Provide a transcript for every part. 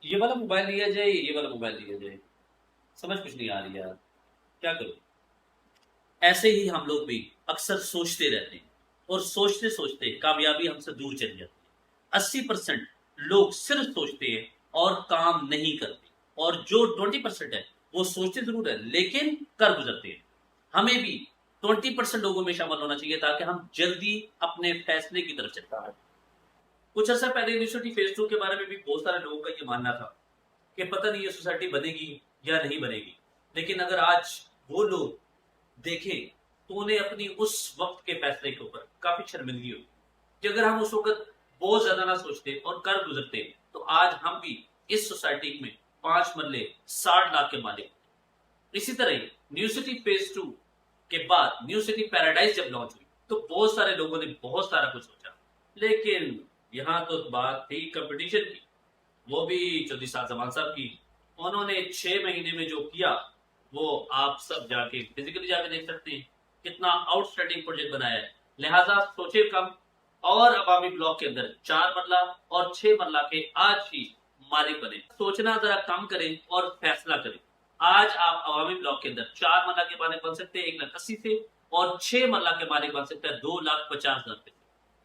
یہ والا موبائل لیا جائے یہ والا موبائل لیا جائے، سمجھ کچھ نہیں آ رہی یار، کیا کروں؟ ایسے ہی ہم لوگ بھی اکثر سوچتے رہتے ہیں، اور سوچتے سوچتے کامیابی ہم سے دور چلی جاتی ہے۔ 80% لوگ صرف سوچتے ہیں اور کام نہیں کرتے، اور جو 20% ہے وہ سوچتے ضرور ہے لیکن کر گزرتے ہیں۔ ہمیں بھی 20% لوگوں میں شامل ہونا چاہیے تاکہ ہم جلدی اپنے فیصلے کی طرف چلیں۔ کچھ عرصہ پہلے یونیورسٹی فیز 2 کے بارے میں بھی بہت سارے لوگوں کا یہ ماننا تھا کہ پتہ نہیں یہ سوسائٹی بنے گی یا نہیں بنے گی، لیکن اگر آج وہ لوگ دیکھیں تو انہیں اپنی اس وقت کے فیصلے کے اوپر کافی شرمندگی ہوئی کہ اگر ہم اس وقت بہت زیادہ نہ سوچتے اور کر گزرتے تو آج ہم بھی اس سوسائٹی میں 5 مرلے 60 لاکھ کے مالک ہوتے۔ اسی طرح نیو سٹی فیز 2 کے بعد نیو سٹی پیراڈائز جب لانچ ہوئی تو بہت سارے لوگوں نے بہت سارا کچھ سوچا، لیکن یہاں تو بات تھی کمپٹیشن کی، وہ بھی چودھری سعد زمان صاحب کی۔ انہوں نے 6 مہینے میں جو کیا وہ آپ سب جا کے فزیکلی جا کے دیکھ سکتے ہیں، کتنا آؤٹ اسٹینڈنگ پروجیکٹ بنایا ہے۔ لہٰذا سوچے کم اور عوامی بلاک کے اندر 4 مرلہ اور 6 مرلہ کے آج ہی مالک بنے۔ سوچنا ذرا کم کریں اور فیصلہ کریں۔ آج آپ عوامی بلاک کے اندر 4 مرلہ کے مالک بن سکتے ہیں 1,80,000 سے، اور 6 مرلہ کے مالک بن سکتے ہیں 2,50,000 سے۔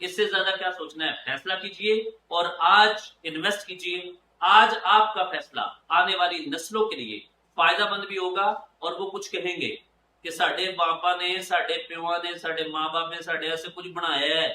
اس سے زیادہ کیا سوچنا ہے؟ فیصلہ کیجئے اور آج انویسٹ کیجئے۔ آج آپ کا فیصلہ آنے والی نسلوں کے لیے فائدہ مند بھی ہوگا، اور وہ کچھ کہیں گے کہ ساڈے باپا نے، ساڈے پیوا نے، ساڈے ماں باپ نے ساڈے ایسے کچھ بنایا ہے،